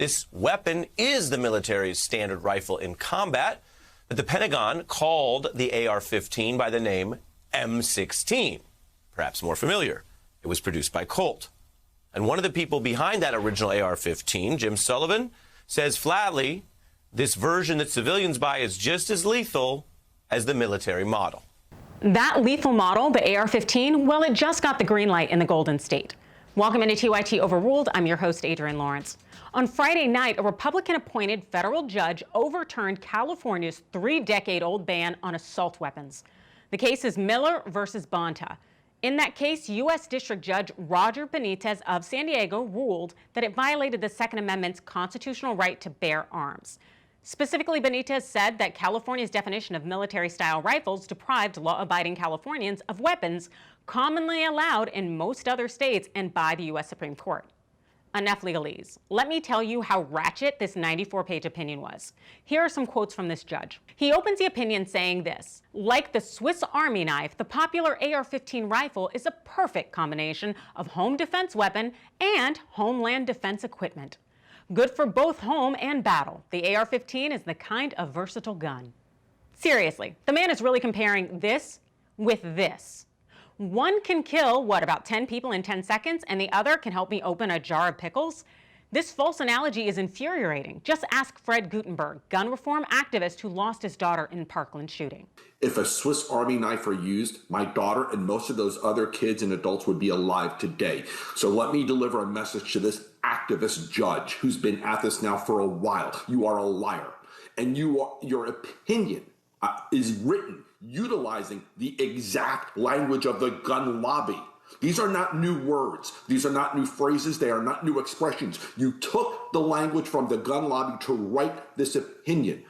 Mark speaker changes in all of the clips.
Speaker 1: This weapon is the military's standard rifle in combat, but the Pentagon called the AR-15 by the name M16, perhaps more familiar. It was produced by Colt. And one of the people behind that original AR-15, Jim Sullivan, says flatly, this version that civilians buy is just as lethal as the military model.
Speaker 2: That lethal model, the AR-15, well, it just got the green light in the Golden State. Welcome into TYT Overruled. I'm your host, Adrienne Lawrence. On Friday night, a Republican-appointed federal judge overturned California's 3-decade-old ban on assault weapons. The case is Miller versus Bonta. In that case, U.S. District Judge Roger Benitez of San Diego ruled that it violated the Second Amendment's constitutional right to bear arms. Specifically, Benitez said that California's definition of military-style rifles deprived law-abiding Californians of weapons commonly allowed in most other states and by the U.S. Supreme Court. Enough legalese. Let me tell you how ratchet this 94-page opinion was. Here are some quotes from this judge. He opens the opinion saying this: like the Swiss Army knife, the popular AR-15 rifle is a perfect combination of home defense weapon and homeland defense equipment. Good for both home and battle, the AR-15 is the kind of versatile gun. Seriously, the man is really comparing this with this. One can kill, about 10 people in 10 seconds, and the other can help me open a jar of pickles? This false analogy is infuriating. Just ask Fred Gutenberg, gun reform activist who lost his daughter in Parkland shooting.
Speaker 3: If a Swiss Army knife were used, my daughter and most of those other kids and adults would be alive today. So let me deliver a message to this activist judge who's been at this now for a while. You are a liar. And your opinion is written utilizing the exact language of the gun lobby. These are not new words. These are not new phrases. They are not new expressions. You took the language from the gun lobby to write this opinion.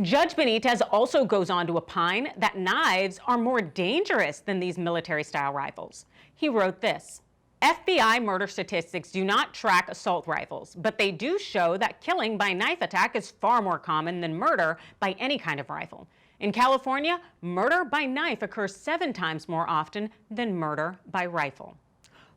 Speaker 2: Judge Benitez also goes on to opine that knives are more dangerous than these military-style rifles. He wrote this: FBI murder statistics do not track assault rifles, but they do show that killing by knife attack is far more common than murder by any kind of rifle. In California, murder by knife occurs 7 times more often than murder by rifle.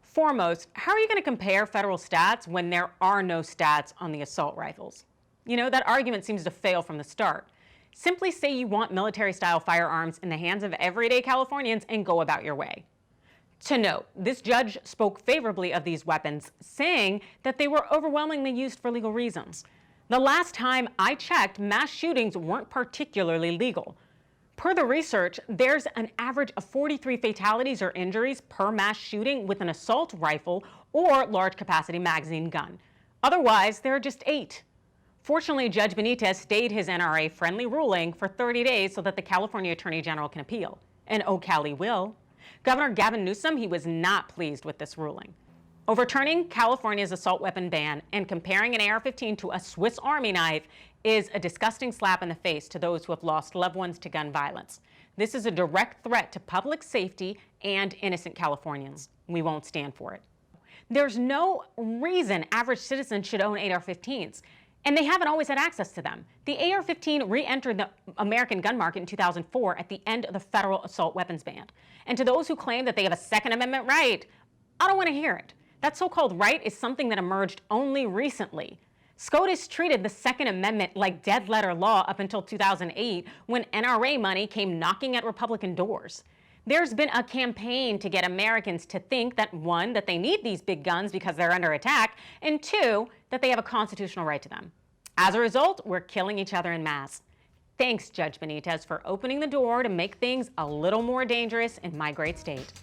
Speaker 2: Foremost, how are you going to compare federal stats when there are no stats on the assault rifles? You know, that argument seems to fail from the start. Simply say you want military-style firearms in the hands of everyday Californians and go about your way. To note, this judge spoke favorably of these weapons, saying that they were overwhelmingly used for legal reasons. The last time I checked, mass shootings weren't particularly legal. Per the research, there's an average of 43 fatalities or injuries per mass shooting with an assault rifle or large-capacity magazine gun. Otherwise, there are just 8. Fortunately, Judge Benitez stayed his NRA-friendly ruling for 30 days so that the California Attorney General can appeal. And oh, Cali will. Governor Gavin Newsom, he was not pleased with this ruling. Overturning California's assault weapon ban and comparing an AR-15 to a Swiss Army knife is a disgusting slap in the face to those who have lost loved ones to gun violence. This is a direct threat to public safety and innocent Californians. We won't stand for it. There's no reason average citizens should own AR-15s, and they haven't always had access to them. The AR-15 re-entered the American gun market in 2004 at the end of the federal assault weapons ban. And to those who claim that they have a Second Amendment right, I don't want to hear it. That so-called right is something that emerged only recently. SCOTUS treated the Second Amendment like dead-letter law up until 2008 when NRA money came knocking at Republican doors. There's been a campaign to get Americans to think that 1, that they need these big guns because they're under attack, and 2, that they have a constitutional right to them. As a result, we're killing each other en masse. Thanks, Judge Benitez, for opening the door to make things a little more dangerous in my great state.